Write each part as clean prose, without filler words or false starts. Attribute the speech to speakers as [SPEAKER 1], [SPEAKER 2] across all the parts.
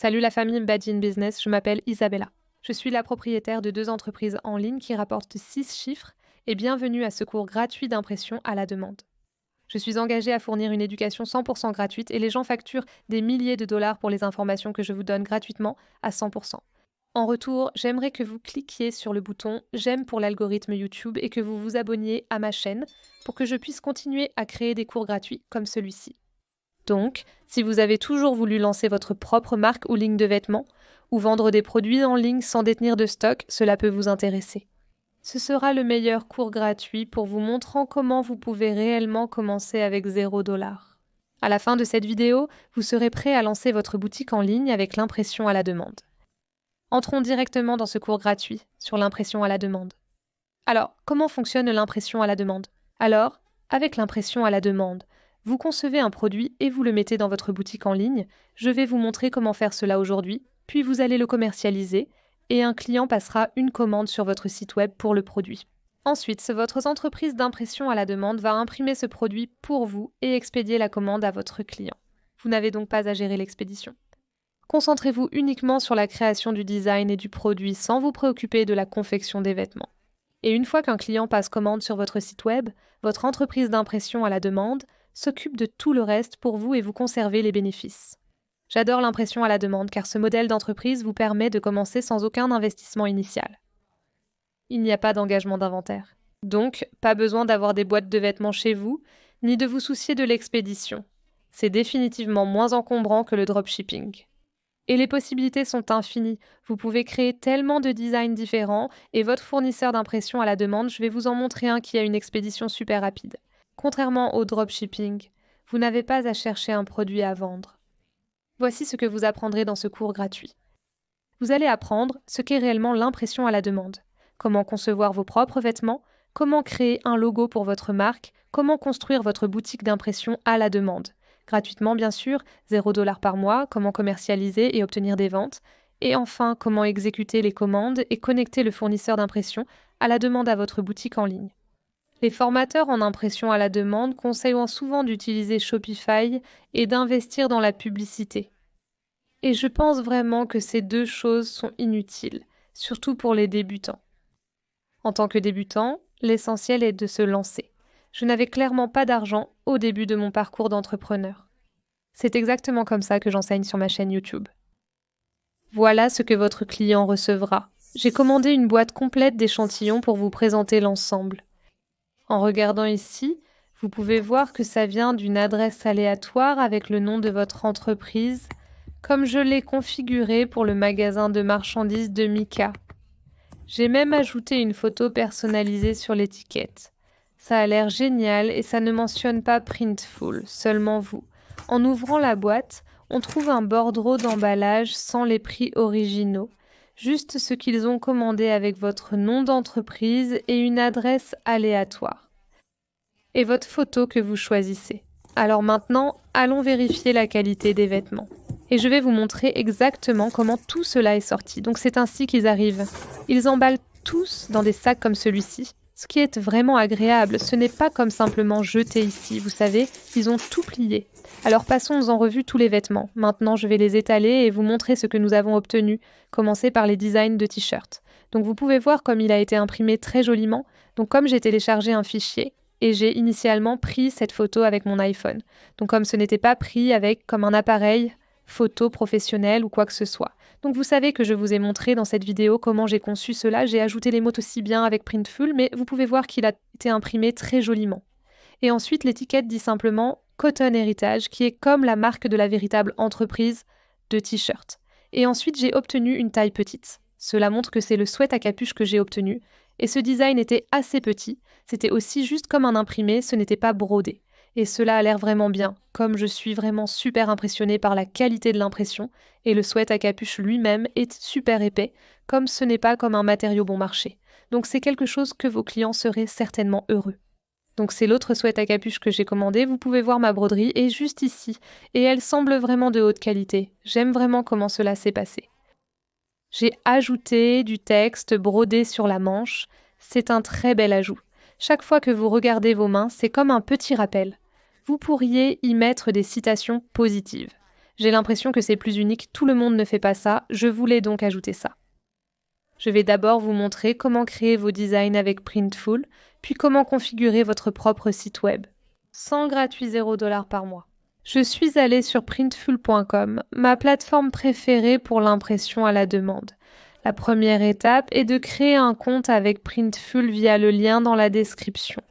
[SPEAKER 1] Salut la famille Badin Business, je m'appelle Isabella. Je suis la propriétaire de 2 entreprises en ligne qui rapportent 6 chiffres et bienvenue à ce cours gratuit d'impression à la demande. Je suis engagée à fournir une éducation 100% gratuite et les gens facturent des milliers de dollars pour les informations que je vous donne gratuitement à 100%. En retour, j'aimerais que vous cliquiez sur le bouton « J'aime » pour l'algorithme YouTube et que vous vous abonniez à ma chaîne pour que je puisse continuer à créer des cours gratuits comme celui-ci. Donc, si vous avez toujours voulu lancer votre propre marque ou ligne de vêtements, ou vendre des produits en ligne sans détenir de stock, cela peut vous intéresser. Ce sera le meilleur cours gratuit pour vous montrant comment vous pouvez réellement commencer avec $0. À la fin de cette vidéo, vous serez prêt à lancer votre boutique en ligne avec l'impression à la demande. Entrons directement dans ce cours gratuit sur l'impression à la demande. Alors, comment fonctionne l'impression à la demande ? Alors, avec l'impression à la demande, vous concevez un produit et vous le mettez dans votre boutique en ligne. Je vais vous montrer comment faire cela aujourd'hui, puis vous allez le commercialiser et un client passera une commande sur votre site web pour le produit. Ensuite, votre entreprise d'impression à la demande va imprimer ce produit pour vous et expédier la commande à votre client. Vous n'avez donc pas à gérer l'expédition. Concentrez-vous uniquement sur la création du design et du produit sans vous préoccuper de la confection des vêtements. Et une fois qu'un client passe commande sur votre site web, votre entreprise d'impression à la demande s'occupe de tout le reste pour vous et vous conservez les bénéfices. J'adore l'impression à la demande car ce modèle d'entreprise vous permet de commencer sans aucun investissement initial. Il n'y a pas d'engagement d'inventaire. Donc, pas besoin d'avoir des boîtes de vêtements chez vous, ni de vous soucier de l'expédition. C'est définitivement moins encombrant que le dropshipping. Et les possibilités sont infinies. Vous pouvez créer tellement de designs différents et votre fournisseur d'impression à la demande, je vais vous en montrer un qui a une expédition super rapide. Contrairement au dropshipping, vous n'avez pas à chercher un produit à vendre. Voici ce que vous apprendrez dans ce cours gratuit. Vous allez apprendre ce qu'est réellement l'impression à la demande, comment concevoir vos propres vêtements, comment créer un logo pour votre marque, comment construire votre boutique d'impression à la demande. Gratuitement bien sûr, $0 par mois, comment commercialiser et obtenir des ventes, et enfin comment exécuter les commandes et connecter le fournisseur d'impression à la demande à votre boutique en ligne. Les formateurs en impression à la demande conseillent souvent d'utiliser Shopify et d'investir dans la publicité. Et je pense vraiment que ces 2 choses sont inutiles, surtout pour les débutants. En tant que débutant, l'essentiel est de se lancer. Je n'avais clairement pas d'argent au début de mon parcours d'entrepreneur. C'est exactement comme ça que j'enseigne sur ma chaîne YouTube. Voilà ce que votre client recevra. J'ai commandé une boîte complète d'échantillons pour vous présenter l'ensemble. En regardant ici, vous pouvez voir que ça vient d'une adresse aléatoire avec le nom de votre entreprise, comme je l'ai configuré pour le magasin de marchandises de Mika. J'ai même ajouté une photo personnalisée sur l'étiquette. Ça a l'air génial et ça ne mentionne pas Printful, seulement vous. En ouvrant la boîte, on trouve un bordereau d'emballage sans les prix originaux, juste ce qu'ils ont commandé avec votre nom d'entreprise et une adresse aléatoire. Et votre photo que vous choisissez. Alors maintenant, allons vérifier la qualité des vêtements. Et je vais vous montrer exactement comment tout cela est sorti. Donc c'est ainsi qu'ils arrivent. Ils emballent tous dans des sacs comme celui-ci. Ce qui est vraiment agréable, ce n'est pas comme simplement jeter ici, vous savez, ils ont tout plié. Alors passons en revue tous les vêtements. Maintenant, je vais les étaler et vous montrer ce que nous avons obtenu. Commencer par les designs de t-shirts. Donc vous pouvez voir comme il a été imprimé très joliment. Donc comme j'ai téléchargé un fichier et j'ai initialement pris cette photo avec mon iPhone. Donc comme ce n'était pas pris avec comme un appareil photo professionnel ou quoi que ce soit. Donc vous savez que je vous ai montré dans cette vidéo comment j'ai conçu cela. J'ai ajouté les mots aussi bien avec Printful, mais vous pouvez voir qu'il a été imprimé très joliment. Et ensuite, l'étiquette dit simplement Cotton Heritage, qui est comme la marque de la véritable entreprise de t-shirt. Et ensuite, j'ai obtenu une taille petite. Cela montre que c'est le sweat à capuche que j'ai obtenu. Et ce design était assez petit. C'était aussi juste comme un imprimé, ce n'était pas brodé. Et cela a l'air vraiment bien, comme je suis vraiment super impressionnée par la qualité de l'impression, et le sweat à capuche lui-même est super épais, comme ce n'est pas comme un matériau bon marché. Donc c'est quelque chose que vos clients seraient certainement heureux. Donc c'est l'autre sweat à capuche que j'ai commandé, vous pouvez voir ma broderie est juste ici, et elle semble vraiment de haute qualité. J'aime vraiment comment cela s'est passé. J'ai ajouté du texte brodé sur la manche, c'est un très bel ajout. Chaque fois que vous regardez vos mains, c'est comme un petit rappel. Vous pourriez y mettre des citations positives. J'ai l'impression que c'est plus unique, tout le monde ne fait pas ça, je voulais donc ajouter ça. Je vais d'abord vous montrer comment créer vos designs avec Printful, puis comment configurer votre propre site web. Sans gratuit $0 par mois. Je suis allée sur printful.com, ma plateforme préférée pour l'impression à la demande. La première étape est de créer un compte avec Printful via le lien dans la description.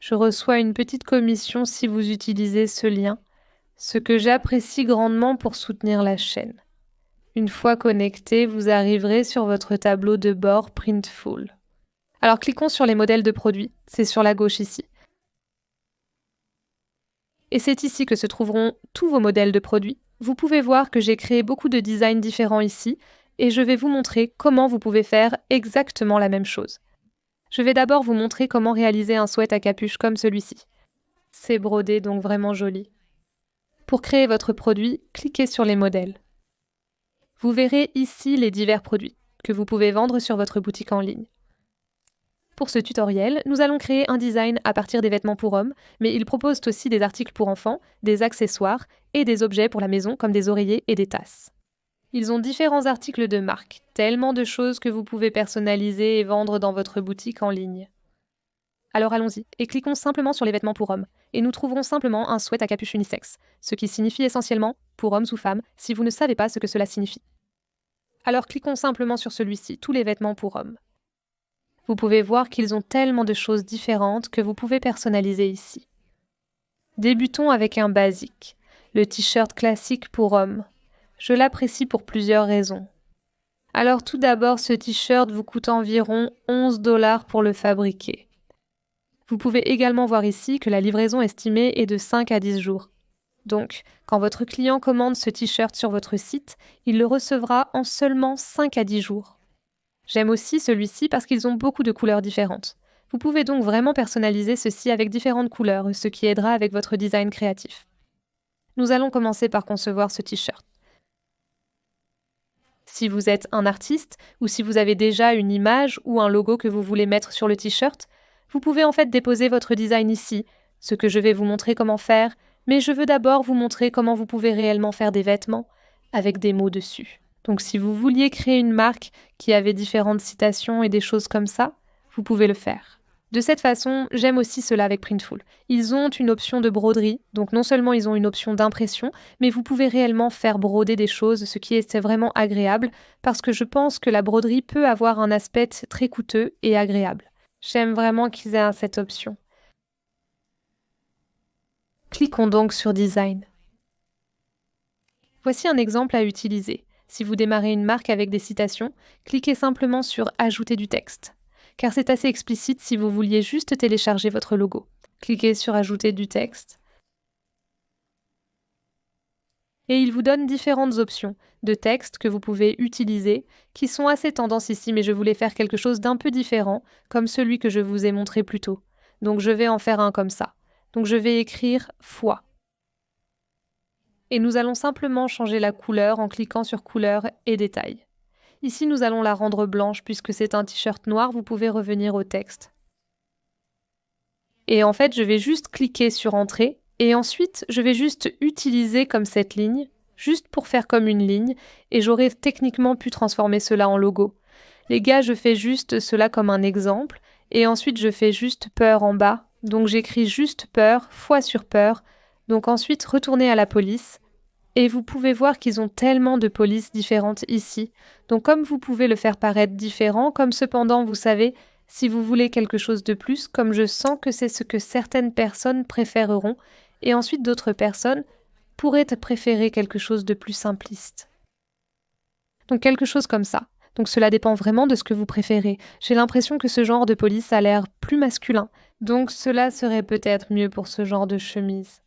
[SPEAKER 1] Je reçois une petite commission si vous utilisez ce lien, ce que j'apprécie grandement pour soutenir la chaîne. Une fois connecté, vous arriverez sur votre tableau de bord Printful. Alors cliquons sur les modèles de produits, c'est sur la gauche ici. Et c'est ici que se trouveront tous vos modèles de produits. Vous pouvez voir que j'ai créé beaucoup de designs différents ici, et je vais vous montrer comment vous pouvez faire exactement la même chose. Je vais d'abord vous montrer comment réaliser un sweat à capuche comme celui-ci. C'est brodé, donc vraiment joli. Pour créer votre produit, cliquez sur les modèles. Vous verrez ici les divers produits que vous pouvez vendre sur votre boutique en ligne. Pour ce tutoriel, nous allons créer un design à partir des vêtements pour hommes, mais ils proposent aussi des articles pour enfants, des accessoires et des objets pour la maison comme des oreillers et des tasses. Ils ont différents articles de marque, tellement de choses que vous pouvez personnaliser et vendre dans votre boutique en ligne. Alors allons-y, et cliquons simplement sur les vêtements pour hommes, et nous trouverons simplement un sweat à capuche unisexe, ce qui signifie essentiellement pour hommes ou femmes, si vous ne savez pas ce que cela signifie. Alors cliquons simplement sur celui-ci, tous les vêtements pour hommes. Vous pouvez voir qu'ils ont tellement de choses différentes que vous pouvez personnaliser ici. Débutons avec un basique, le t-shirt classique pour hommes. Je l'apprécie pour plusieurs raisons. Alors tout d'abord, ce t-shirt vous coûte environ $11 pour le fabriquer. Vous pouvez également voir ici que la livraison estimée est de 5 à 10 jours. Donc, quand votre client commande ce t-shirt sur votre site, il le recevra en seulement 5 à 10 jours. J'aime aussi celui-ci parce qu'ils ont beaucoup de couleurs différentes. Vous pouvez donc vraiment personnaliser ceci avec différentes couleurs, ce qui aidera avec votre design créatif. Nous allons commencer par concevoir ce t-shirt. Si vous êtes un artiste ou si vous avez déjà une image ou un logo que vous voulez mettre sur le t-shirt, vous pouvez en fait déposer votre design ici, ce que je vais vous montrer comment faire, mais je veux d'abord vous montrer comment vous pouvez réellement faire des vêtements avec des mots dessus. Donc si vous vouliez créer une marque qui avait différentes citations et des choses comme ça, vous pouvez le faire. De cette façon, j'aime aussi cela avec Printful. Ils ont une option de broderie, donc non seulement ils ont une option d'impression, mais vous pouvez réellement faire broder des choses, ce qui est vraiment agréable, parce que je pense que la broderie peut avoir un aspect très coûteux et agréable. J'aime vraiment qu'ils aient cette option. Cliquons donc sur Design. Voici un exemple à utiliser. Si vous démarrez une marque avec des citations, cliquez simplement sur Ajouter du texte, car c'est assez explicite si vous vouliez juste télécharger votre logo. Cliquez sur Ajouter du texte. Et il vous donne différentes options de texte que vous pouvez utiliser, qui sont assez tendance ici, mais je voulais faire quelque chose d'un peu différent, comme celui que je vous ai montré plus tôt. Donc je vais en faire un comme ça. Donc je vais écrire « foi ». Et nous allons simplement changer la couleur en cliquant sur Couleur et Détails. Ici, nous allons la rendre blanche puisque c'est un t-shirt noir, vous pouvez revenir au texte. Et en fait, je vais juste cliquer sur Entrée et ensuite, je vais juste utiliser comme cette ligne, juste pour faire comme une ligne, et j'aurais techniquement pu transformer cela en logo. Les gars, je fais juste cela comme un exemple, et ensuite je fais juste peur en bas, donc j'écris juste peur, foi sur peur. Donc ensuite, retournez à la police, et vous pouvez voir qu'ils ont tellement de polices différentes ici. Donc comme vous pouvez le faire paraître différent, comme cependant, vous savez, si vous voulez quelque chose de plus, comme je sens que c'est ce que certaines personnes préféreront, et ensuite d'autres personnes pourraient préférer quelque chose de plus simpliste. Donc quelque chose comme ça. Donc cela dépend vraiment de ce que vous préférez. J'ai l'impression que ce genre de police a l'air plus masculin, donc cela serait peut-être mieux pour ce genre de chemise.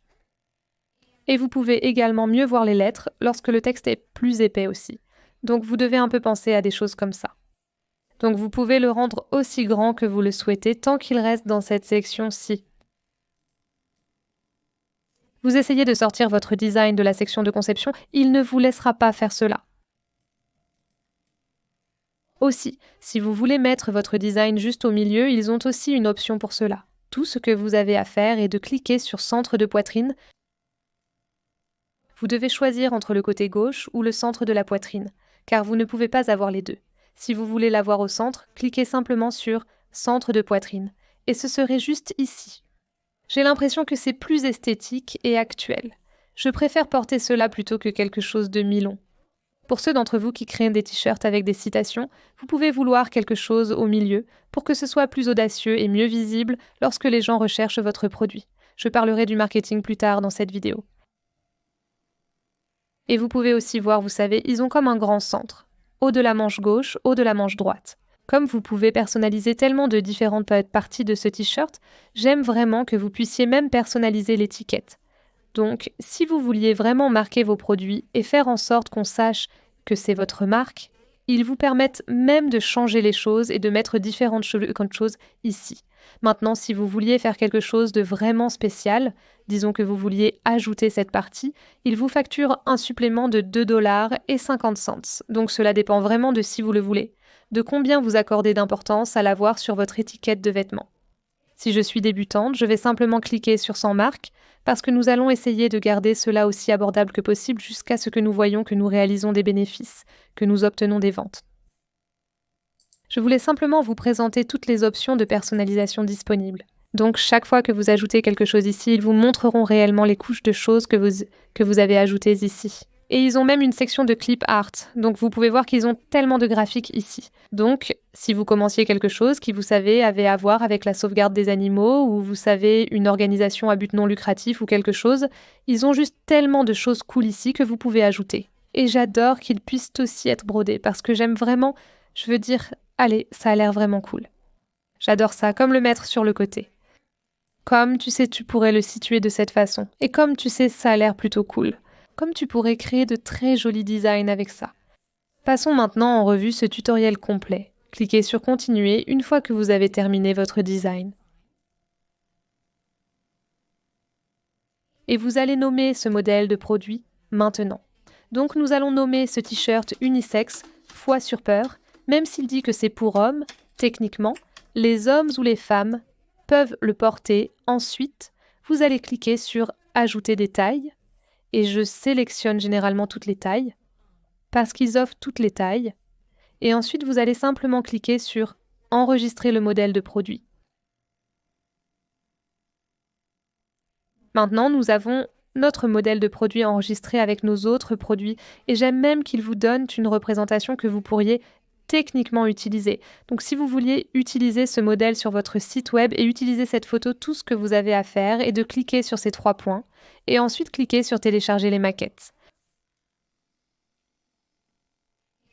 [SPEAKER 1] Et vous pouvez également mieux voir les lettres lorsque le texte est plus épais aussi. Donc vous devez un peu penser à des choses comme ça. Donc vous pouvez le rendre aussi grand que vous le souhaitez tant qu'il reste dans cette section-ci. Vous essayez de sortir votre design de la section de conception, il ne vous laissera pas faire cela. Aussi, si vous voulez mettre votre design juste au milieu, ils ont aussi une option pour cela. Tout ce que vous avez à faire est de cliquer sur Centre de poitrine. Vous devez choisir entre le côté gauche ou le centre de la poitrine, car vous ne pouvez pas avoir les deux. Si vous voulez l'avoir au centre, cliquez simplement sur Centre de poitrine, et ce serait juste ici. J'ai l'impression que c'est plus esthétique et actuel. Je préfère porter cela plutôt que quelque chose de mi-long. Pour ceux d'entre vous qui créent des t-shirts avec des citations, vous pouvez vouloir quelque chose au milieu pour que ce soit plus audacieux et mieux visible lorsque les gens recherchent votre produit. Je parlerai du marketing plus tard dans cette vidéo. Et vous pouvez aussi voir, vous savez, ils ont comme un grand centre. Haut de la manche gauche, haut de la manche droite. Comme vous pouvez personnaliser tellement de différentes parties de ce t-shirt, j'aime vraiment que vous puissiez même personnaliser l'étiquette. Donc, si vous vouliez vraiment marquer vos produits et faire en sorte qu'on sache que c'est votre marque, ils vous permettent même de changer les choses et de mettre différentes choses ici. Maintenant, si vous vouliez faire quelque chose de vraiment spécial, disons que vous vouliez ajouter cette partie, ils vous facturent un supplément de 2,50 $. Donc cela dépend vraiment de si vous le voulez, de combien vous accordez d'importance à l'avoir sur votre étiquette de vêtements. Si je suis débutante, je vais simplement cliquer sur Sans marque, parce que nous allons essayer de garder cela aussi abordable que possible jusqu'à ce que nous voyons que nous réalisons des bénéfices, que nous obtenons des ventes. Je voulais simplement vous présenter toutes les options de personnalisation disponibles. Donc chaque fois que vous ajoutez quelque chose ici, ils vous montreront réellement les couches de choses que vous avez ajoutées ici. Et ils ont même une section de clip art, donc vous pouvez voir qu'ils ont tellement de graphiques ici. Donc, si vous commenciez quelque chose qui, vous savez, avait à voir avec la sauvegarde des animaux, ou vous savez, une organisation à but non lucratif ou quelque chose, ils ont juste tellement de choses cool ici que vous pouvez ajouter. Et j'adore qu'ils puissent aussi être brodés, parce que j'aime vraiment, je veux dire, allez, ça a l'air vraiment cool. J'adore ça, comme le mettre sur le côté. Comme, tu sais, tu pourrais le situer de cette façon. Et comme, tu sais, ça a l'air plutôt cool. Comme tu pourrais créer de très jolis designs avec ça. Passons maintenant en revue ce tutoriel complet. Cliquez sur Continuer une fois que vous avez terminé votre design. Et vous allez nommer ce modèle de produit maintenant. Donc nous allons nommer ce t-shirt unisexe Foi sur peur, même s'il dit que c'est pour hommes, techniquement, les hommes ou les femmes peuvent le porter. Ensuite, vous allez cliquer sur Ajouter des tailles. Et je sélectionne généralement toutes les tailles, parce qu'ils offrent toutes les tailles. Et ensuite, vous allez simplement cliquer sur « Enregistrer le modèle de produit ». Maintenant, nous avons notre modèle de produit enregistré avec nos autres produits, et j'aime même qu'il vous donne une représentation que vous pourriez techniquement utiliser. Donc si vous vouliez utiliser ce modèle sur votre site web et utiliser cette photo, tout ce que vous avez à faire est de cliquer sur ces 3 points et ensuite cliquer sur télécharger les maquettes.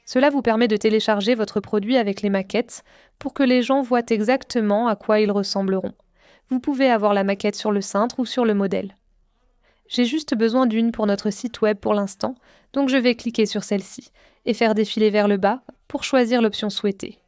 [SPEAKER 1] Cela vous permet de télécharger votre produit avec les maquettes pour que les gens voient exactement à quoi ils ressembleront. Vous pouvez avoir la maquette sur le cintre ou sur le modèle. J'ai juste besoin d'une pour notre site web pour l'instant, donc je vais cliquer sur celle-ci et faire défiler vers le bas pour choisir l'option souhaitée.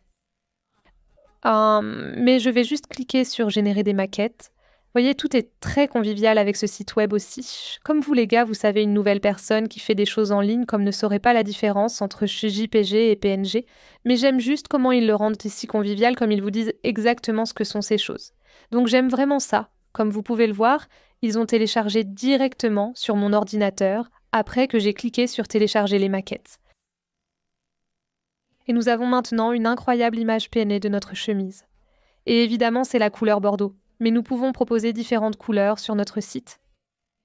[SPEAKER 1] Mais je vais juste cliquer sur Générer des maquettes. Vous voyez, tout est très convivial avec ce site web aussi. Comme vous les gars, vous savez, une nouvelle personne qui fait des choses en ligne comme ne saurait pas la différence entre JPG et PNG, mais j'aime juste comment ils le rendent ici convivial, comme ils vous disent exactement ce que sont ces choses. Donc j'aime vraiment ça. Comme vous pouvez le voir, ils ont téléchargé directement sur mon ordinateur après que j'ai cliqué sur Télécharger les maquettes. Et nous avons maintenant une incroyable image PNG de notre chemise. Et évidemment, c'est la couleur bordeaux, mais nous pouvons proposer différentes couleurs sur notre site.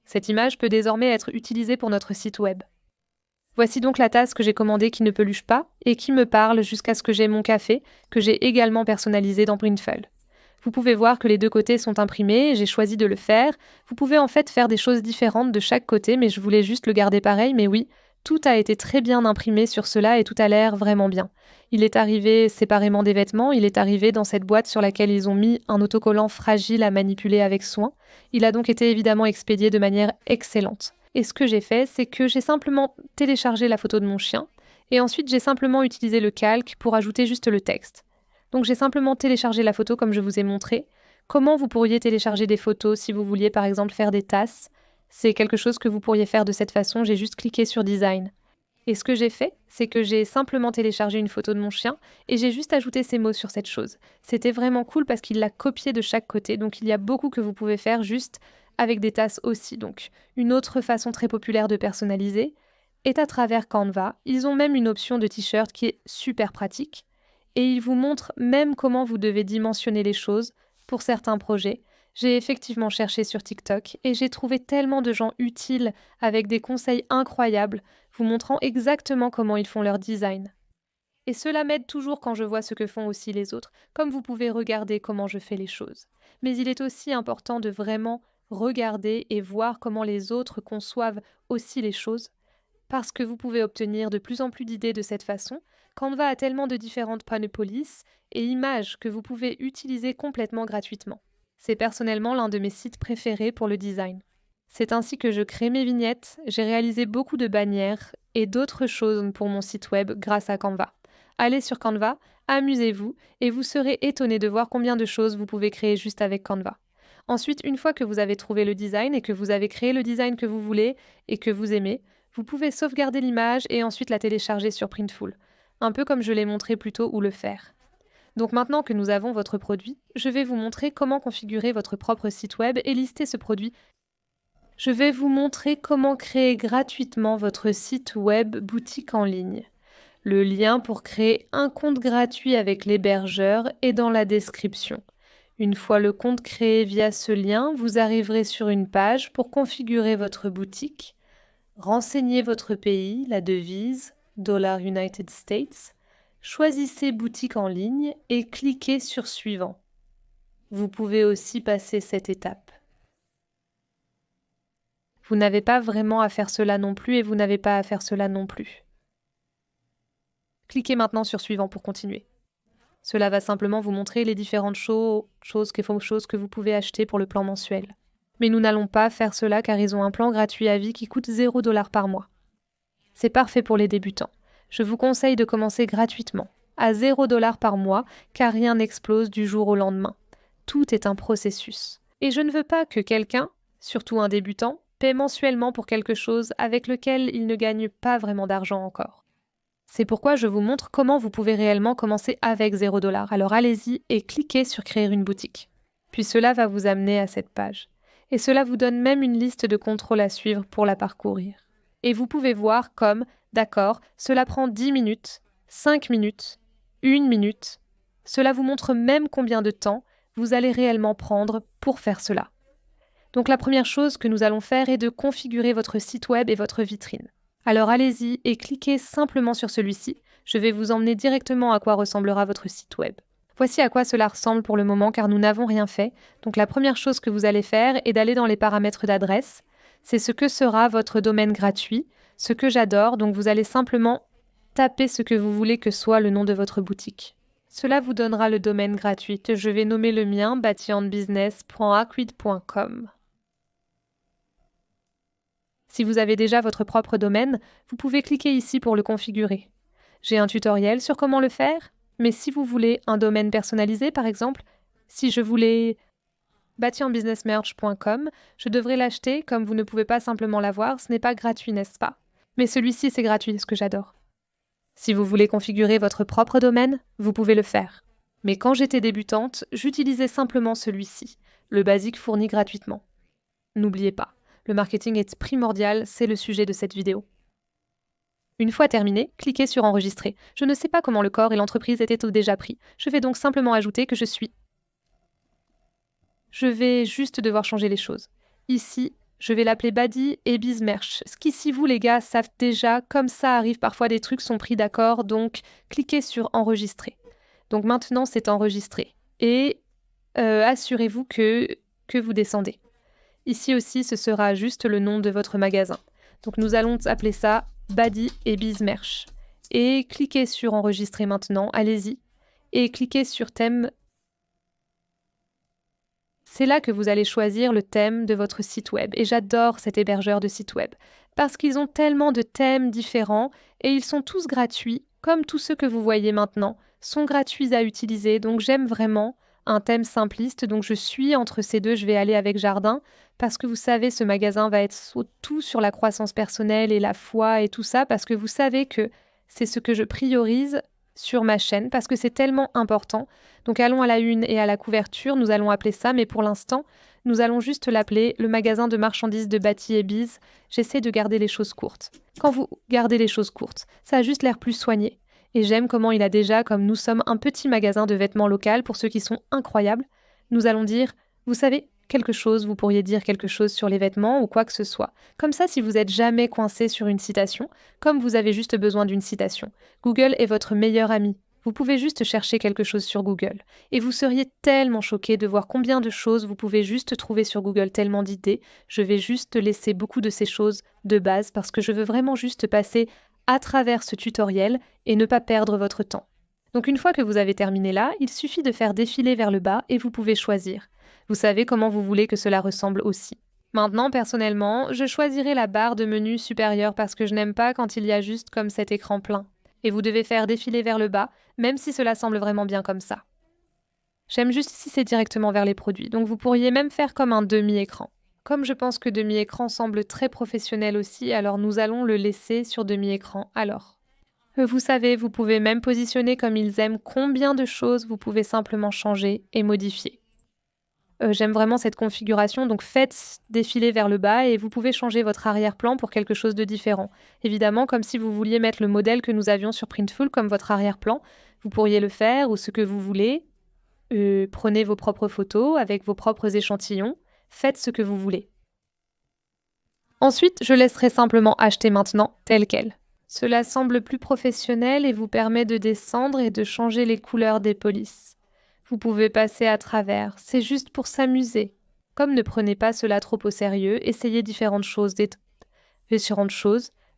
[SPEAKER 1] Cette image peut désormais être utilisée pour notre site web. Voici donc la tasse que j'ai commandée qui ne peluche pas et qui me parle jusqu'à ce que j'ai mon café, que j'ai également personnalisé dans Printful. Vous pouvez voir que les 2 côtés sont imprimés, j'ai choisi de le faire. Vous pouvez en fait faire des choses différentes de chaque côté, mais je voulais juste le garder pareil, mais oui, tout a été très bien imprimé sur cela et tout a l'air vraiment bien. Il est arrivé séparément des vêtements, il est arrivé dans cette boîte sur laquelle ils ont mis un autocollant fragile à manipuler avec soin. Il a donc été évidemment expédié de manière excellente. Et ce que j'ai fait, c'est que j'ai simplement téléchargé la photo de mon chien et ensuite j'ai simplement utilisé le calque pour ajouter juste le texte. Donc j'ai simplement téléchargé la photo comme je vous ai montré. Comment vous pourriez télécharger des photos si vous vouliez par exemple faire des tasses? C'est quelque chose que vous pourriez faire de cette façon, j'ai juste cliqué sur Design. Et ce que j'ai fait, c'est que j'ai simplement téléchargé une photo de mon chien et j'ai juste ajouté ces mots sur cette chose. C'était vraiment cool parce qu'il l'a copié de chaque côté, donc il y a beaucoup que vous pouvez faire juste avec des tasses aussi. Donc, une autre façon très populaire de personnaliser est à travers Canva. Ils ont même une option de t-shirt qui est super pratique et ils vous montrent même comment vous devez dimensionner les choses pour certains projets. J'ai effectivement cherché sur TikTok et j'ai trouvé tellement de gens utiles avec des conseils incroyables, vous montrant exactement comment ils font leur design. Et cela m'aide toujours quand je vois ce que font aussi les autres, comme vous pouvez regarder comment je fais les choses. Mais il est aussi important de vraiment regarder et voir comment les autres conçoivent aussi les choses, parce que vous pouvez obtenir de plus en plus d'idées de cette façon. Canva a tellement de différentes panoplies et images que vous pouvez utiliser complètement gratuitement. C'est personnellement l'un de mes sites préférés pour le design. C'est ainsi que je crée mes vignettes, j'ai réalisé beaucoup de bannières et d'autres choses pour mon site web grâce à Canva. Allez sur Canva, amusez-vous et vous serez étonné de voir combien de choses vous pouvez créer juste avec Canva. Ensuite, une fois que vous avez trouvé le design et que vous avez créé le design que vous voulez et que vous aimez, vous pouvez sauvegarder l'image et ensuite la télécharger sur Printful, un peu comme je l'ai montré plus tôt ou le faire. Donc maintenant que nous avons votre produit, je vais vous montrer comment configurer votre propre site web et lister ce produit. Je vais vous montrer comment créer gratuitement votre site web boutique en ligne. Le lien pour créer un compte gratuit avec l'hébergeur est dans la description. Une fois le compte créé via ce lien, vous arriverez sur une page pour configurer votre boutique. Renseignez votre pays, la devise, $ United States. Choisissez boutique en ligne et cliquez sur suivant. Vous pouvez aussi passer cette étape. Vous n'avez pas vraiment à faire cela non plus et vous n'avez pas à faire cela non plus. Cliquez maintenant sur suivant pour continuer. Cela va simplement vous montrer les différentes choses que vous pouvez acheter pour le plan mensuel. Mais nous n'allons pas faire cela car ils ont un plan gratuit à vie qui coûte $0 par mois. C'est parfait pour les débutants. Je vous conseille de commencer gratuitement, à $0 par mois, car rien n'explose du jour au lendemain. Tout est un processus. Et je ne veux pas que quelqu'un, surtout un débutant, paie mensuellement pour quelque chose avec lequel il ne gagne pas vraiment d'argent encore. C'est pourquoi je vous montre comment vous pouvez réellement commencer avec $0. Alors allez-y et cliquez sur créer une boutique. Puis cela va vous amener à cette page. Et cela vous donne même une liste de contrôles à suivre pour la parcourir. Et vous pouvez voir comme, d'accord, cela prend 10 minutes, 5 minutes, 1 minute. Cela vous montre même combien de temps vous allez réellement prendre pour faire cela. Donc la première chose que nous allons faire est de configurer votre site web et votre vitrine. Alors allez-y et cliquez simplement sur celui-ci. Je vais vous emmener directement à quoi ressemblera votre site web. Voici à quoi cela ressemble pour le moment car nous n'avons rien fait. Donc la première chose que vous allez faire est d'aller dans les paramètres d'adresse. C'est ce que sera votre domaine gratuit, ce que j'adore. Donc vous allez simplement taper ce que vous voulez que soit le nom de votre boutique. Cela vous donnera le domaine gratuit. Je vais nommer le mien batianbusiness.acquid.com. Si vous avez déjà votre propre domaine, vous pouvez cliquer ici pour le configurer. J'ai un tutoriel sur comment le faire, mais si vous voulez un domaine personnalisé, par exemple, si je voulais batianbusinessmerch.com, je devrais l'acheter, comme vous ne pouvez pas simplement l'avoir, ce n'est pas gratuit, n'est-ce pas? Mais celui-ci, c'est gratuit, ce que j'adore. Si vous voulez configurer votre propre domaine, vous pouvez le faire. Mais quand j'étais débutante, j'utilisais simplement celui-ci, le basique fourni gratuitement. N'oubliez pas. Le marketing est primordial, c'est le sujet de cette vidéo. Une fois terminé, cliquez sur Enregistrer. Je ne sais pas comment le corps et l'entreprise étaient déjà pris. Je vais donc simplement ajouter que je vais juste devoir changer les choses. Ici, je vais l'appeler Badi et Bizmerch. Ce qu'ici, vous les gars, savent déjà, comme ça arrive parfois des trucs sont pris d'accord, donc cliquez sur Enregistrer. Donc maintenant, c'est enregistré. Et assurez-vous que vous descendez. Ici aussi, ce sera juste le nom de votre magasin. Donc nous allons appeler ça Badi et Bizmerch. Et cliquez sur Enregistrer maintenant, allez-y. Et cliquez sur Thème. C'est là que vous allez choisir le thème de votre site web. Et j'adore cet hébergeur de site web. Parce qu'ils ont tellement de thèmes différents et ils sont tous gratuits, comme tous ceux que vous voyez maintenant, sont gratuits à utiliser. Donc j'aime vraiment un thème simpliste. Donc je suis entre ces deux, je vais aller avec Jardin. Parce que vous savez, ce magasin va être tout sur la croissance personnelle et la foi et tout ça, parce que vous savez que c'est ce que je priorise sur ma chaîne, parce que c'est tellement important. Donc allons à la une et à la couverture, nous allons appeler ça, mais pour l'instant, Nous allons juste l'appeler le magasin de marchandises de Batty et Bees. J'essaie de garder les choses courtes. Quand vous gardez les choses courtes, ça a juste l'air plus soigné. Et j'aime comment il a déjà, comme nous sommes un petit magasin de vêtements local pour ceux qui sont incroyables, nous allons dire, vous savez, quelque chose, vous pourriez dire quelque chose sur les vêtements ou quoi que ce soit. Comme ça, si vous n'êtes jamais coincé sur une citation, comme vous avez juste besoin d'une citation, Google est votre meilleur ami. Vous pouvez juste chercher quelque chose sur Google. Et vous seriez tellement choqué de voir combien de choses vous pouvez juste trouver sur Google, tellement d'idées. Je vais juste laisser beaucoup de ces choses de base parce que je veux vraiment juste passer à travers ce tutoriel et ne pas perdre votre temps. Donc une fois que vous avez terminé là, il suffit de faire défiler vers le bas et vous pouvez choisir. Vous savez comment vous voulez que cela ressemble aussi. Maintenant, personnellement, je choisirai la barre de menu supérieure parce que je n'aime pas quand il y a juste comme cet écran plein. Et vous devez faire défiler vers le bas, même si cela semble vraiment bien comme ça. J'aime juste si c'est directement vers les produits, donc vous pourriez même faire comme un demi-écran. Comme je pense que demi-écran semble très professionnel aussi, alors nous allons le laisser sur demi-écran alors. Vous savez, vous pouvez même positionner comme ils aiment combien de choses vous pouvez simplement changer et modifier. J'aime vraiment cette configuration, donc faites défiler vers le bas et vous pouvez changer votre arrière-plan pour quelque chose de différent. Évidemment, comme si vous vouliez mettre le modèle que nous avions sur Printful comme votre arrière-plan, vous pourriez le faire ou ce que vous voulez. Prenez vos propres photos avec vos propres échantillons, faites ce que vous voulez. Ensuite, je laisserai simplement acheter maintenant tel quel. Cela semble plus professionnel et vous permet de descendre et de changer les couleurs des polices. Vous pouvez passer à travers, c'est juste pour s'amuser. Comme ne prenez pas cela trop au sérieux, essayez différentes choses,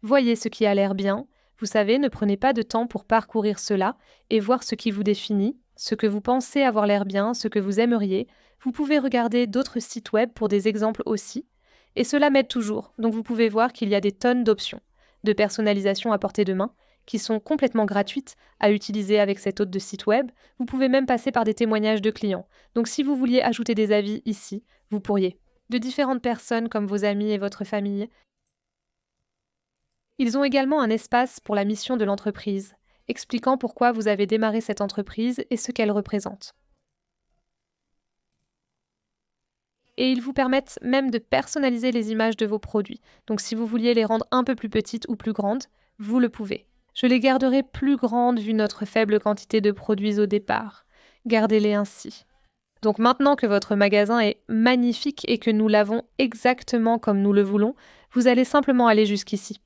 [SPEAKER 1] voyez ce qui a l'air bien. Vous savez, ne prenez pas de temps pour parcourir cela et voir ce qui vous définit, ce que vous pensez avoir l'air bien, ce que vous aimeriez. Vous pouvez regarder d'autres sites web pour des exemples aussi. Et cela m'aide toujours, donc vous pouvez voir qu'il y a des tonnes d'options de personnalisation à portée de main, qui sont complètement gratuites à utiliser avec cet hôte de site web. Vous pouvez même passer par des témoignages de clients. Donc si vous vouliez ajouter des avis ici, vous pourriez. De différentes personnes comme vos amis et votre famille. Ils ont également un espace pour la mission de l'entreprise, expliquant pourquoi vous avez démarré cette entreprise et ce qu'elle représente. Et ils vous permettent même de personnaliser les images de vos produits. Donc si vous vouliez les rendre un peu plus petites ou plus grandes, vous le pouvez. Je les garderai plus grandes vu notre faible quantité de produits au départ. Gardez-les ainsi. Donc maintenant que votre magasin est magnifique et que nous l'avons exactement comme nous le voulons, vous allez simplement aller jusqu'ici.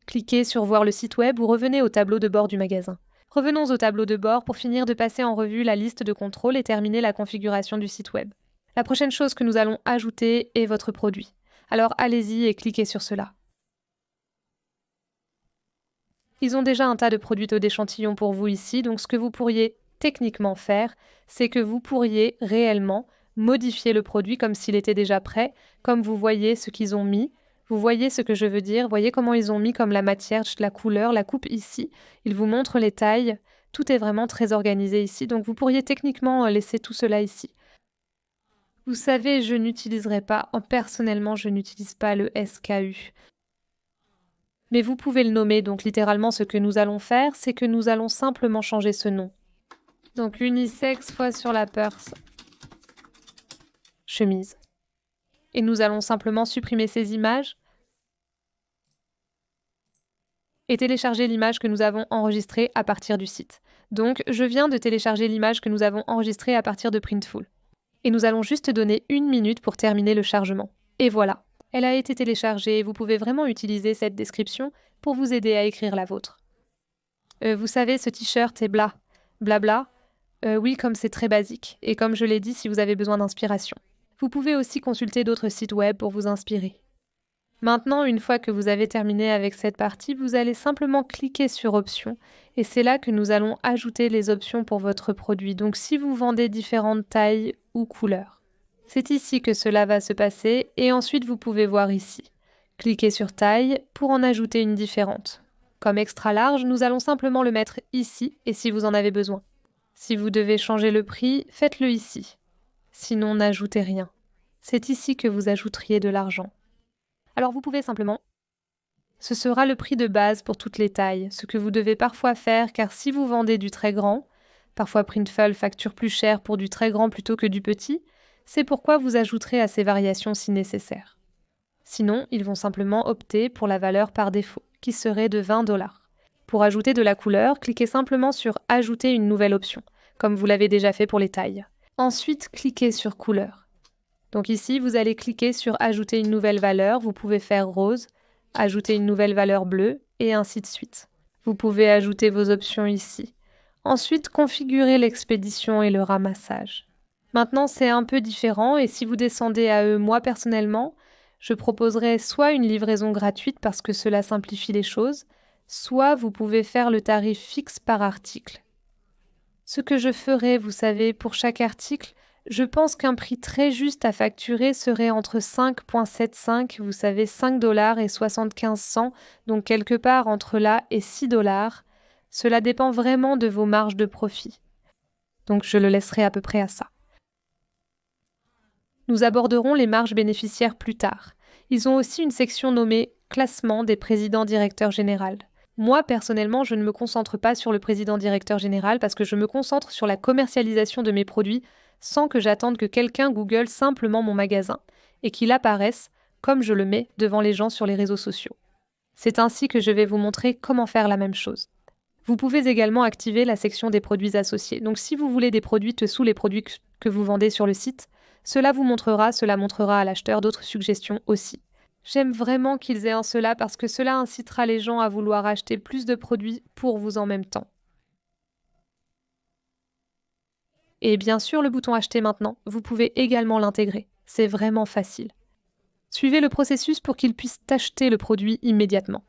[SPEAKER 1] Cliquez sur voir le site web ou revenez au tableau de bord du magasin. Revenons au tableau de bord pour finir de passer en revue la liste de contrôles et terminer la configuration du site web. La prochaine chose que nous allons ajouter est votre produit. Alors allez-y et cliquez sur cela. Ils ont déjà un tas de produits d'échantillons pour vous ici, donc ce que vous pourriez techniquement faire, c'est que vous pourriez réellement modifier le produit comme s'il était déjà prêt, comme vous voyez ce qu'ils ont mis. Vous voyez ce que je veux dire, voyez comment ils ont mis comme la matière, la couleur, la coupe ici. Ils vous montrent les tailles, tout est vraiment très organisé ici, donc vous pourriez techniquement laisser tout cela ici. Vous savez, je n'utiliserai pas, personnellement, je n'utilise pas le SKU. Mais vous pouvez le nommer, donc littéralement ce que nous allons faire, c'est que nous allons simplement changer ce nom. Donc unisex fois sur la purse. Chemise. Et nous allons simplement supprimer ces images et télécharger l'image que nous avons enregistrée à partir du site. Donc je viens de télécharger l'image que nous avons enregistrée à partir de Printful. Et nous allons juste donner 1 minute pour terminer le chargement. Et voilà, elle a été téléchargée et vous pouvez vraiment utiliser cette description pour vous aider à écrire la vôtre. Vous savez, ce t-shirt est blabla. Oui, comme c'est très basique, et comme je l'ai dit, si vous avez besoin d'inspiration. Vous pouvez aussi consulter d'autres sites web pour vous inspirer. Maintenant, une fois que vous avez terminé avec cette partie, vous allez simplement cliquer sur Options et c'est là que nous allons ajouter les options pour votre produit. Donc si vous vendez différentes tailles ou couleurs. C'est ici que cela va se passer et ensuite vous pouvez voir ici. Cliquez sur Taille pour en ajouter une différente. Comme extra large, nous allons simplement le mettre ici et si vous en avez besoin. Si vous devez changer le prix, faites-le ici. Sinon, n'ajoutez rien. C'est ici que vous ajouteriez de l'argent. Alors vous pouvez simplement... Ce sera le prix de base pour toutes les tailles, ce que vous devez parfois faire car si vous vendez du très grand, parfois Printful facture plus cher pour du très grand plutôt que du petit, C'est pourquoi vous ajouterez à ces variations si nécessaire. Sinon, ils vont simplement opter pour la valeur par défaut, qui serait de 20 $. Pour ajouter de la couleur, cliquez simplement sur « Ajouter une nouvelle option », comme vous l'avez déjà fait pour les tailles. Ensuite, cliquez sur « Couleur ». Donc ici, vous allez cliquer sur « Ajouter une nouvelle valeur », vous pouvez faire rose, ajouter une nouvelle valeur bleue, et ainsi de suite. Vous pouvez ajouter vos options ici. Ensuite, configurer l'expédition et le ramassage. Maintenant, c'est un peu différent, et si vous descendez à eux, moi personnellement, je proposerais soit une livraison gratuite parce que cela simplifie les choses, soit vous pouvez faire le tarif fixe par article. Ce que je ferais, vous savez, pour chaque article, je pense qu'un prix très juste à facturer serait entre 5,75, vous savez, 5 $ et 75 cents, donc quelque part entre là et 6 $. Cela dépend vraiment de vos marges de profit. Donc je le laisserai à peu près à ça. Nous aborderons les marges bénéficiaires plus tard. Ils ont aussi une section nommée « Classement des présidents-directeurs généraux ». Moi, personnellement, je ne me concentre pas sur le président-directeur général parce que je me concentre sur la commercialisation de mes produits sans que j'attende que quelqu'un google simplement mon magasin et qu'il apparaisse comme je le mets devant les gens sur les réseaux sociaux. C'est ainsi que je vais vous montrer comment faire la même chose. Vous pouvez également activer la section des produits associés. Donc si vous voulez des produits dessous les produits que vous vendez sur le site, cela montrera à l'acheteur d'autres suggestions aussi. J'aime vraiment qu'ils aient un cela parce que cela incitera les gens à vouloir acheter plus de produits pour vous en même temps. Et bien sûr, le bouton Acheter maintenant, vous pouvez également l'intégrer. C'est vraiment facile. Suivez le processus pour qu'ils puissent acheter le produit immédiatement.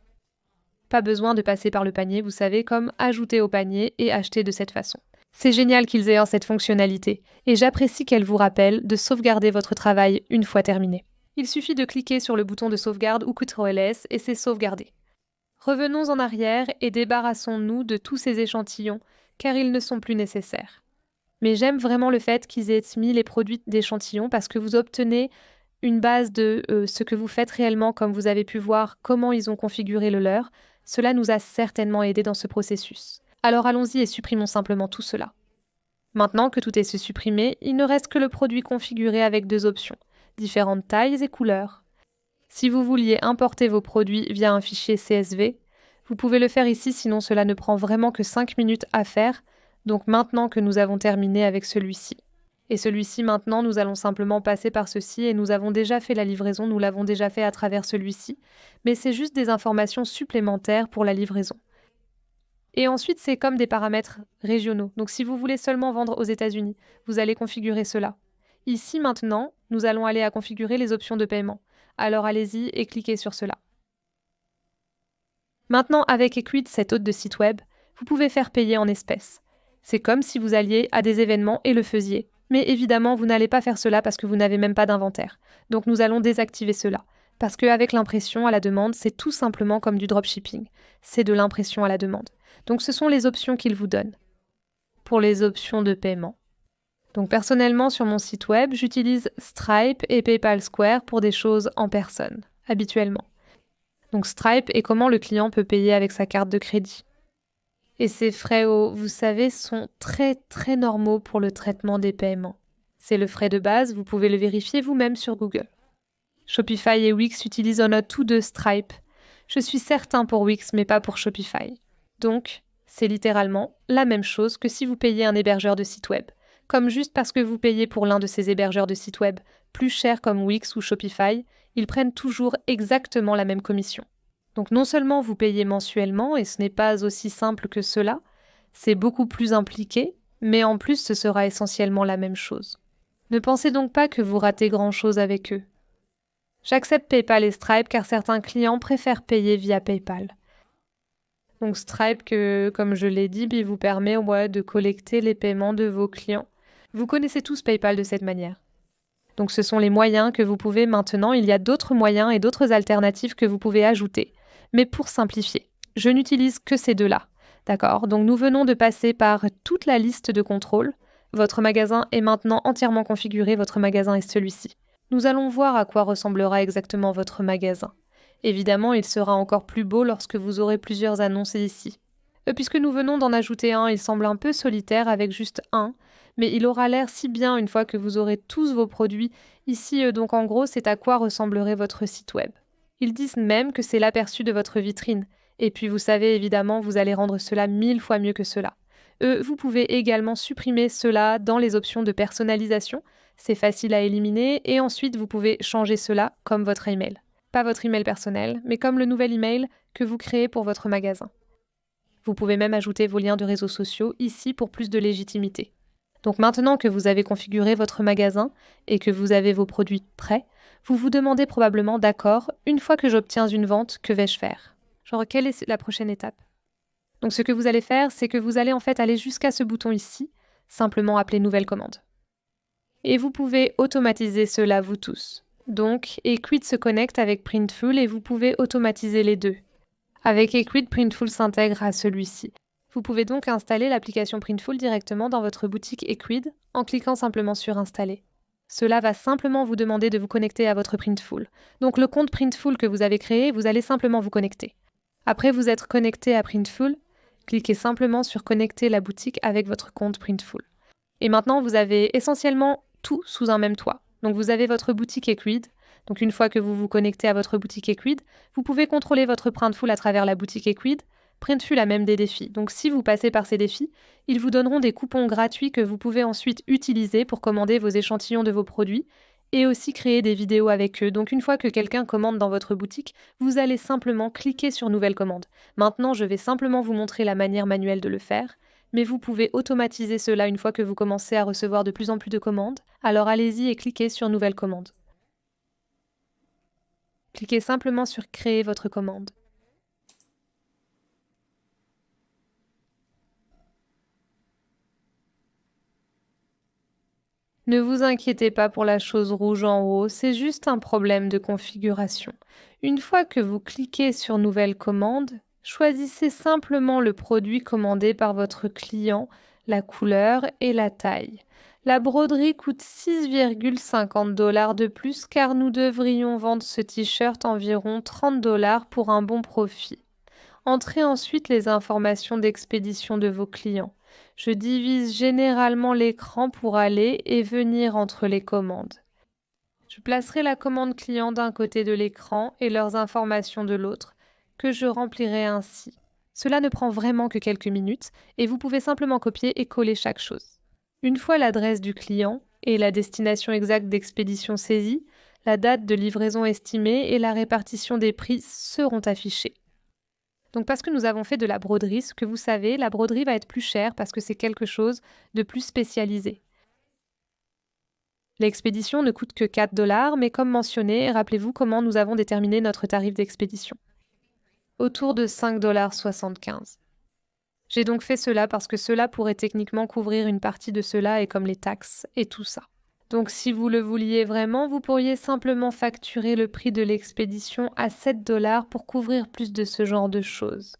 [SPEAKER 1] Pas besoin de passer par le panier, vous savez, comme ajouter au panier et acheter de cette façon. C'est génial qu'ils aient cette fonctionnalité, et j'apprécie qu'elle vous rappelle de sauvegarder votre travail une fois terminé. Il suffit de cliquer sur le bouton de sauvegarde ou CTRL-S et c'est sauvegardé. Revenons en arrière et débarrassons-nous de tous ces échantillons, car ils ne sont plus nécessaires. Mais j'aime vraiment le fait qu'ils aient mis les produits d'échantillons parce que vous obtenez une base de ce que vous faites réellement, comme vous avez pu voir comment ils ont configuré le leur. Cela nous a certainement aidé dans ce processus. Alors allons-y et supprimons simplement tout cela. Maintenant que tout est supprimé, il ne reste que le produit configuré avec deux options, différentes tailles et couleurs. Si vous vouliez importer vos produits via un fichier CSV, vous pouvez le faire ici, sinon cela ne prend vraiment que 5 minutes à faire, donc maintenant que nous avons terminé avec celui-ci. Et celui-ci maintenant, nous allons simplement passer par ceci et nous avons déjà fait la livraison, nous l'avons déjà fait à travers celui-ci, mais c'est juste des informations supplémentaires pour la livraison. Et ensuite, c'est comme des paramètres régionaux. Donc si vous voulez seulement vendre aux États-Unis, vous allez configurer cela. Ici maintenant, nous allons aller à configurer les options de paiement. Alors allez-y et cliquez sur cela. Maintenant, avec Equid, cet hôte de site web, vous pouvez faire payer en espèces. C'est comme si vous alliez à des événements et le faisiez. Mais évidemment, vous n'allez pas faire cela parce que vous n'avez même pas d'inventaire. Donc nous allons désactiver cela. Parce qu'avec l'impression à la demande, c'est tout simplement comme du dropshipping. C'est de l'impression à la demande. Donc ce sont les options qu'il vous donne. Pour les options de paiement. Donc personnellement, sur mon site web, j'utilise Stripe et PayPal Square pour des choses en personne, habituellement. Donc Stripe est comment le client peut payer avec sa carte de crédit. Et ces frais, vous savez, sont très très normaux pour le traitement des paiements. C'est le frais de base, vous pouvez le vérifier vous-même sur Google. Shopify et Wix utilisent en note tous deux Stripe. Je suis certain pour Wix, mais pas pour Shopify. Donc, c'est littéralement la même chose que si vous payez un hébergeur de site web. Comme juste parce que vous payez pour l'un de ces hébergeurs de site web plus cher comme Wix ou Shopify, ils prennent toujours exactement la même commission. Donc non seulement vous payez mensuellement, et ce n'est pas aussi simple que cela, c'est beaucoup plus impliqué, mais en plus ce sera essentiellement la même chose. Ne pensez donc pas que vous ratez grand-chose avec eux. J'accepte PayPal et Stripe car certains clients préfèrent payer via PayPal. Donc Stripe, comme je l'ai dit, vous permet de collecter les paiements de vos clients. Vous connaissez tous PayPal de cette manière. Donc ce sont les moyens que vous pouvez maintenant, il y a d'autres moyens et d'autres alternatives que vous pouvez ajouter. Mais pour simplifier, je n'utilise que ces deux-là. D'accord ? Donc nous venons de passer par toute la liste de contrôles. Votre magasin est maintenant entièrement configuré, votre magasin est celui-ci. Nous allons voir à quoi ressemblera exactement votre magasin. Évidemment, il sera encore plus beau lorsque vous aurez plusieurs annonces ici. Puisque nous venons d'en ajouter un, il semble un peu solitaire avec juste un, mais il aura l'air si bien une fois que vous aurez tous vos produits. Ici, donc en gros, c'est à quoi ressemblerait votre site web. Ils disent même que c'est l'aperçu de votre vitrine. Et puis vous savez, évidemment, vous allez rendre cela 1000 fois mieux que cela. Vous pouvez également supprimer cela dans les options de personnalisation. C'est facile à éliminer et ensuite vous pouvez changer cela comme votre email. Pas votre email personnel, mais comme le nouvel email que vous créez pour votre magasin. Vous pouvez même ajouter vos liens de réseaux sociaux ici pour plus de légitimité. Donc maintenant que vous avez configuré votre magasin et que vous avez vos produits prêts, vous vous demandez probablement d'accord, une fois que j'obtiens une vente, que vais-je faire? Genre, quelle est la prochaine étape? Donc ce que vous allez faire, c'est que vous allez en fait aller jusqu'à ce bouton ici, simplement appeler nouvelle commande. Et vous pouvez automatiser cela vous tous. Donc Equid se connecte avec Printful et vous pouvez automatiser les deux. Avec Equid, Printful s'intègre à celui-ci. Vous pouvez donc installer l'application Printful directement dans votre boutique Equid en cliquant simplement sur Installer. Cela va simplement vous demander de vous connecter à votre Printful. Donc le compte Printful que vous avez créé, vous allez simplement vous connecter. Après vous être connecté à Printful, cliquez simplement sur Connecter la boutique avec votre compte Printful. Et maintenant, vous avez essentiellement tout sous un même toit. Donc vous avez votre boutique Equid. Donc une fois que vous vous connectez à votre boutique Equid, vous pouvez contrôler votre Printful à travers la boutique Equid. Printful a même des défis. Donc si vous passez par ces défis, ils vous donneront des coupons gratuits que vous pouvez ensuite utiliser pour commander vos échantillons de vos produits et aussi créer des vidéos avec eux. Donc une fois que quelqu'un commande dans votre boutique, vous allez simplement cliquer sur Nouvelle commande. Maintenant, je vais simplement vous montrer la manière manuelle de le faire, mais vous pouvez automatiser cela une fois que vous commencez à recevoir de plus en plus de commandes. Alors allez-y et cliquez sur Nouvelle commande. Cliquez simplement sur Créer votre commande. Ne vous inquiétez pas pour la chose rouge en haut, c'est juste un problème de configuration. Une fois que vous cliquez sur Nouvelle commande, choisissez simplement le produit commandé par votre client, la couleur et la taille. La broderie coûte 6,50 $ de plus car nous devrions vendre ce t-shirt environ 30 $ pour un bon profit. Entrez ensuite les informations d'expédition de vos clients. Je divise généralement l'écran pour aller et venir entre les commandes. Je placerai la commande client d'un côté de l'écran et leurs informations de l'autre, que je remplirai ainsi. Cela ne prend vraiment que quelques minutes et vous pouvez simplement copier et coller chaque chose. Une fois l'adresse du client et la destination exacte d'expédition saisie, la date de livraison estimée et la répartition des prix seront affichés. Donc parce que nous avons fait de la broderie, ce que vous savez, la broderie va être plus chère parce que c'est quelque chose de plus spécialisé. L'expédition ne coûte que 4 $, mais comme mentionné, rappelez-vous comment nous avons déterminé notre tarif d'expédition. Autour de 5,75 $. J'ai donc fait cela parce que cela pourrait techniquement couvrir une partie de cela et comme les taxes et tout ça. Donc si vous le vouliez vraiment, vous pourriez simplement facturer le prix de l'expédition à 7 $ pour couvrir plus de ce genre de choses.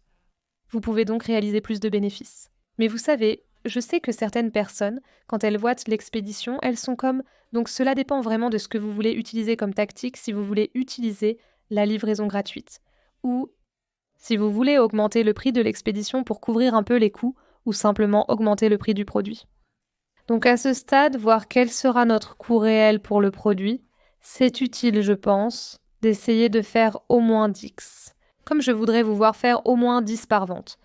[SPEAKER 1] Vous pouvez donc réaliser plus de bénéfices. Mais vous savez, je sais que certaines personnes, quand elles voient l'expédition, elles sont comme « donc cela dépend vraiment de ce que vous voulez utiliser comme tactique si vous voulez utiliser la livraison gratuite. Ou si vous voulez augmenter le prix de l'expédition pour couvrir un peu les coûts ou simplement augmenter le prix du produit. » Donc à ce stade, voir quel sera notre coût réel pour le produit, c'est utile, je pense, d'essayer de faire au moins 10. Comme je voudrais vous voir faire au moins 10 par vente.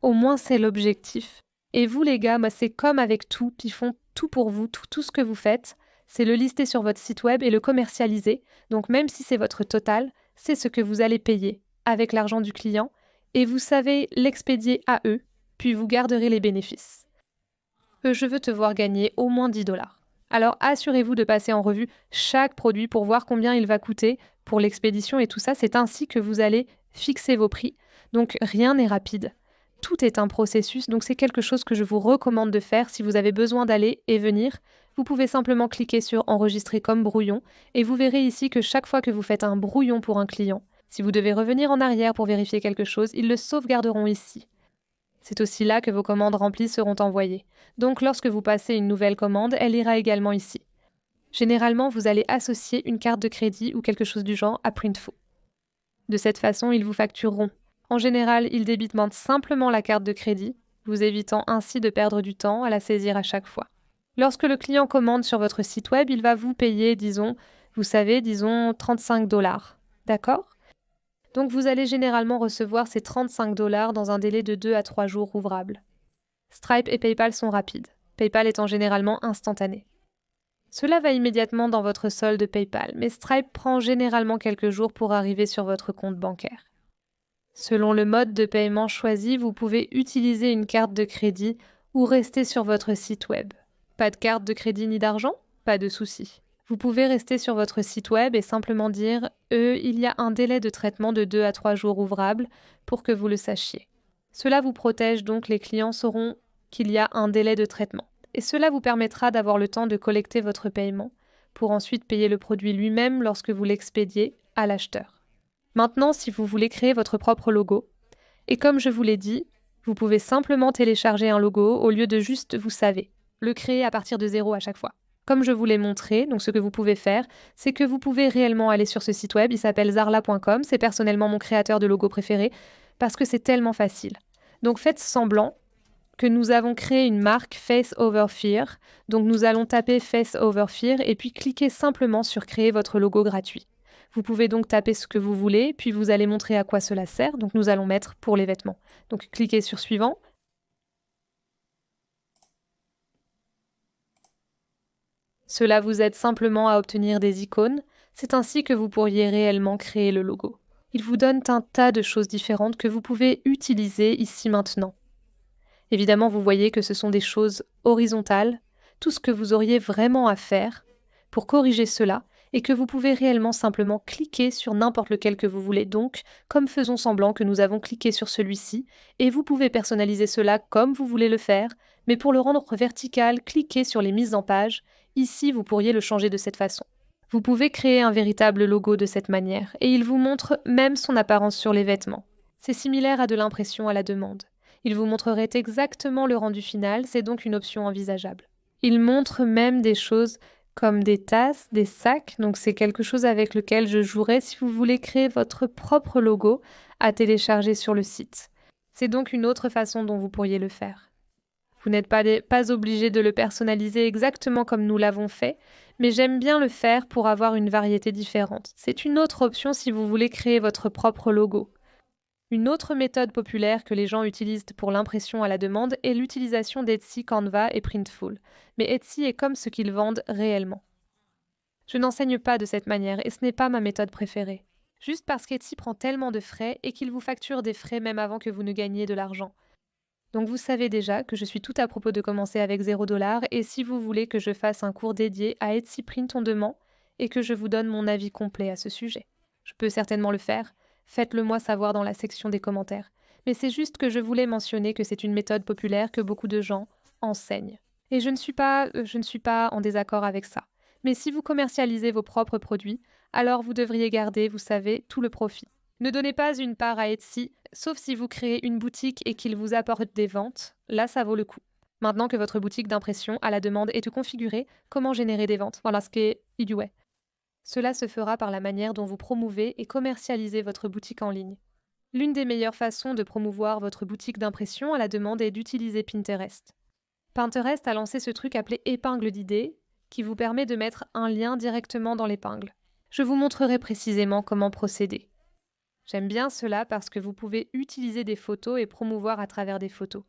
[SPEAKER 1] Au moins c'est l'objectif. Et vous les gars, moi c'est comme avec tout, ils font tout pour vous, tout ce que vous faites, c'est le lister sur votre site web et le commercialiser. Donc même si c'est votre total, c'est ce que vous allez payer avec l'argent du client et vous savez l'expédier à eux, puis vous garderez les bénéfices. Je veux te voir gagner au moins 10 $. Alors assurez-vous de passer en revue chaque produit pour voir combien il va coûter pour l'expédition et tout ça. C'est ainsi que vous allez fixer vos prix. Donc rien n'est rapide. Tout est un processus, donc c'est quelque chose que je vous recommande de faire si vous avez besoin d'aller et venir. Vous pouvez simplement cliquer sur Enregistrer comme brouillon et vous verrez ici que chaque fois que vous faites un brouillon pour un client, si vous devez revenir en arrière pour vérifier quelque chose, ils le sauvegarderont ici. C'est aussi là que vos commandes remplies seront envoyées. Donc lorsque vous passez une nouvelle commande, elle ira également ici. Généralement, vous allez associer une carte de crédit ou quelque chose du genre à Printful. De cette façon, ils vous factureront. En général, ils débitent simplement la carte de crédit, vous évitant ainsi de perdre du temps à la saisir à chaque fois. Lorsque le client commande sur votre site web, il va vous payer, disons 35 $. D'accord? Donc vous allez généralement recevoir ces 35 $ dans un délai de 2 à 3 jours ouvrables. Stripe et PayPal sont rapides, PayPal étant généralement instantané. Cela va immédiatement dans votre solde PayPal, mais Stripe prend généralement quelques jours pour arriver sur votre compte bancaire. Selon le mode de paiement choisi, vous pouvez utiliser une carte de crédit ou rester sur votre site web. Pas de carte de crédit ni d'argent? Pas de souci. Vous pouvez rester sur votre site web et simplement dire « il y a un délai de traitement de 2 à 3 jours ouvrables pour que vous le sachiez ». Cela vous protège donc, les clients sauront qu'il y a un délai de traitement. Et cela vous permettra d'avoir le temps de collecter votre paiement pour ensuite payer le produit lui-même lorsque vous l'expédiez à l'acheteur. Maintenant, si vous voulez créer votre propre logo, et comme je vous l'ai dit, vous pouvez simplement télécharger un logo au lieu de juste, vous savez, le créer à partir de zéro à chaque fois. Comme je vous l'ai montré, donc ce que vous pouvez faire, c'est que vous pouvez réellement aller sur ce site web, il s'appelle zarla.com, c'est personnellement mon créateur de logo préféré, parce que c'est tellement facile. Donc faites semblant que nous avons créé une marque Face Over Fear, donc nous allons taper Face Over Fear et puis cliquer simplement sur créer votre logo gratuit. Vous pouvez donc taper ce que vous voulez, puis vous allez montrer à quoi cela sert, donc nous allons mettre pour les vêtements. Donc cliquez sur suivant. Cela vous aide simplement à obtenir des icônes, c'est ainsi que vous pourriez réellement créer le logo. Il vous donne un tas de choses différentes que vous pouvez utiliser ici maintenant. Évidemment, vous voyez que ce sont des choses horizontales, tout ce que vous auriez vraiment à faire pour corriger cela, et que vous pouvez réellement simplement cliquer sur n'importe lequel que vous voulez. Donc, comme faisons semblant que nous avons cliqué sur celui-ci, et vous pouvez personnaliser cela comme vous voulez le faire, mais pour le rendre vertical, cliquez sur les mises en page. Ici, vous pourriez le changer de cette façon. Vous pouvez créer un véritable logo de cette manière, et il vous montre même son apparence sur les vêtements. C'est similaire à de l'impression à la demande. Il vous montrerait exactement le rendu final, c'est donc une option envisageable. Il montre même des choses comme des tasses, des sacs, donc c'est quelque chose avec lequel je jouerai si vous voulez créer votre propre logo à télécharger sur le site. C'est donc une autre façon dont vous pourriez le faire. Vous n'êtes pas obligé de le personnaliser exactement comme nous l'avons fait, mais j'aime bien le faire pour avoir une variété différente. C'est une autre option si vous voulez créer votre propre logo. Une autre méthode populaire que les gens utilisent pour l'impression à la demande est l'utilisation d'Etsy, Canva et Printful. Mais Etsy est comme ce qu'ils vendent réellement. Je n'enseigne pas de cette manière et ce n'est pas ma méthode préférée. Juste parce qu'Etsy prend tellement de frais et qu'il vous facture des frais même avant que vous ne gagniez de l'argent. Donc vous savez déjà que je suis tout à propos de commencer avec 0 $ et si vous voulez que je fasse un cours dédié à Etsy Print on Demand et que je vous donne mon avis complet à ce sujet. Je peux certainement le faire. Faites-le moi savoir dans la section des commentaires. Mais c'est juste que je voulais mentionner que c'est une méthode populaire que beaucoup de gens enseignent. Et je ne suis pas en désaccord avec ça. Mais si vous commercialisez vos propres produits, alors vous devriez garder, vous savez, tout le profit. Ne donnez pas une part à Etsy, sauf si vous créez une boutique et qu'il vous apporte des ventes. Là, ça vaut le coup. Maintenant que votre boutique d'impression à la demande est configurée, comment générer des ventes? Voilà ce qui est idiot. Cela se fera par la manière dont vous promouvez et commercialisez votre boutique en ligne. L'une des meilleures façons de promouvoir votre boutique d'impression à la demande est d'utiliser Pinterest. Pinterest a lancé ce truc appelé épingle d'idées, qui vous permet de mettre un lien directement dans l'épingle. Je vous montrerai précisément comment procéder. J'aime bien cela parce que vous pouvez utiliser des photos et promouvoir à travers des photos.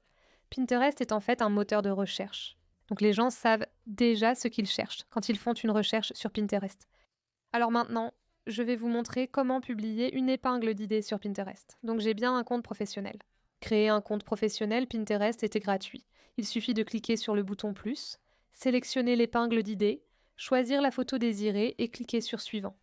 [SPEAKER 1] Pinterest est en fait un moteur de recherche. Donc les gens savent déjà ce qu'ils cherchent quand ils font une recherche sur Pinterest. Alors maintenant, je vais vous montrer comment publier une épingle d'idées sur Pinterest. Donc j'ai bien un compte professionnel. Créer un compte professionnel Pinterest était gratuit. Il suffit de cliquer sur le bouton plus, sélectionner l'épingle d'idées, choisir la photo désirée et cliquer sur suivant.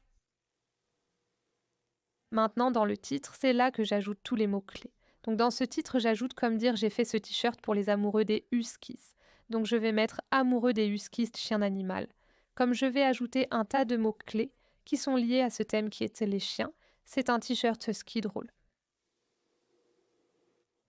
[SPEAKER 1] Maintenant, dans le titre, c'est là que j'ajoute tous les mots-clés. Donc dans ce titre, j'ajoute comme dire j'ai fait ce t-shirt pour les amoureux des huskies. Donc je vais mettre amoureux des huskies chien animal. Comme je vais ajouter un tas de mots-clés qui sont liés à ce thème qui était les chiens, c'est un t-shirt husky drôle.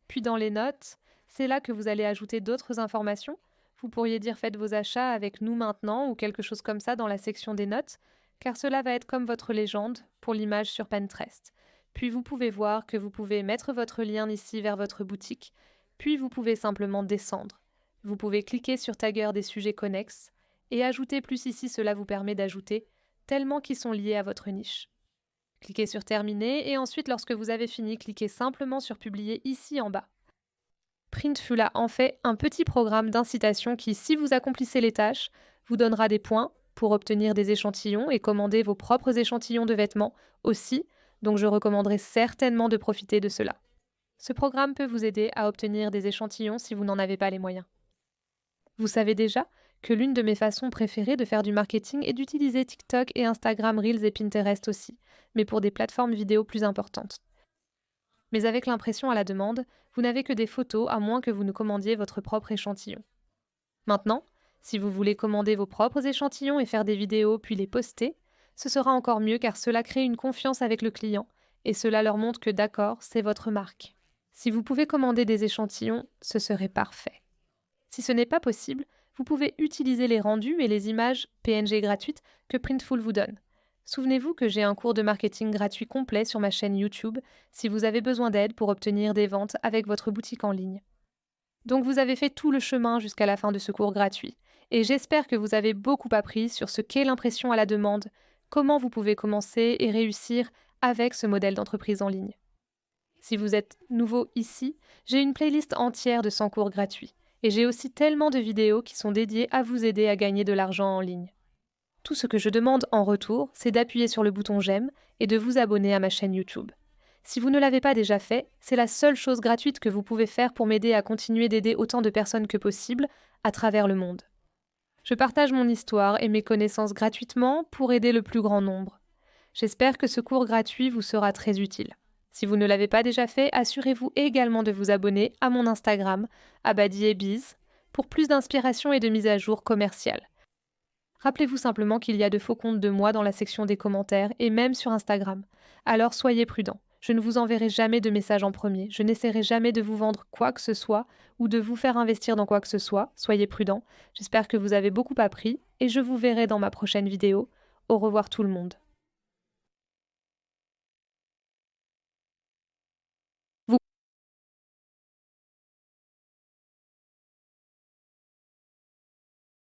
[SPEAKER 1] Puis dans les notes, c'est là que vous allez ajouter d'autres informations. Vous pourriez dire faites vos achats avec nous maintenant ou quelque chose comme ça dans la section des notes, car cela va être comme votre légende pour l'image sur Pinterest. Puis vous pouvez voir que vous pouvez mettre votre lien ici vers votre boutique, puis vous pouvez simplement descendre. Vous pouvez cliquer sur Tagger des sujets connexes et ajouter plus ici, cela vous permet d'ajouter tellement qu'ils sont liés à votre niche. Cliquez sur Terminer et ensuite, lorsque vous avez fini, cliquez simplement sur Publier ici en bas. Printful a en fait un petit programme d'incitation qui, si vous accomplissez les tâches, vous donnera des points pour obtenir des échantillons et commander vos propres échantillons de vêtements aussi, donc je recommanderais certainement de profiter de cela. Ce programme peut vous aider à obtenir des échantillons si vous n'en avez pas les moyens. Vous savez déjà que l'une de mes façons préférées de faire du marketing est d'utiliser TikTok et Instagram Reels et Pinterest aussi, mais pour des plateformes vidéo plus importantes. Mais avec l'impression à la demande, vous n'avez que des photos à moins que vous ne commandiez votre propre échantillon. Maintenant, si vous voulez commander vos propres échantillons et faire des vidéos puis les poster, ce sera encore mieux car cela crée une confiance avec le client et cela leur montre que d'accord, c'est votre marque. Si vous pouvez commander des échantillons, ce serait parfait. Si ce n'est pas possible, vous pouvez utiliser les rendus et les images PNG gratuites que Printful vous donne. Souvenez-vous que j'ai un cours de marketing gratuit complet sur ma chaîne YouTube si vous avez besoin d'aide pour obtenir des ventes avec votre boutique en ligne. Donc vous avez fait tout le chemin jusqu'à la fin de ce cours gratuit et j'espère que vous avez beaucoup appris sur ce qu'est l'impression à la demande, comment vous pouvez commencer et réussir avec ce modèle d'entreprise en ligne. Si vous êtes nouveau ici, j'ai une playlist entière de 100 cours gratuits et j'ai aussi tellement de vidéos qui sont dédiées à vous aider à gagner de l'argent en ligne. Tout ce que je demande en retour, c'est d'appuyer sur le bouton j'aime et de vous abonner à ma chaîne YouTube. Si vous ne l'avez pas déjà fait, c'est la seule chose gratuite que vous pouvez faire pour m'aider à continuer d'aider autant de personnes que possible à travers le monde. Je partage mon histoire et mes connaissances gratuitement pour aider le plus grand nombre. J'espère que ce cours gratuit vous sera très utile. Si vous ne l'avez pas déjà fait, assurez-vous également de vous abonner à mon Instagram, abadiebiz, pour plus d'inspiration et de mise à jour commerciale. Rappelez-vous simplement qu'il y a de faux comptes de moi dans la section des commentaires et même sur Instagram. Alors soyez prudents. Je ne vous enverrai jamais de message en premier. Je n'essaierai jamais de vous vendre quoi que ce soit ou de vous faire investir dans quoi que ce soit. Soyez prudents. J'espère que vous avez beaucoup appris et je vous verrai dans ma prochaine vidéo. Au revoir tout le monde.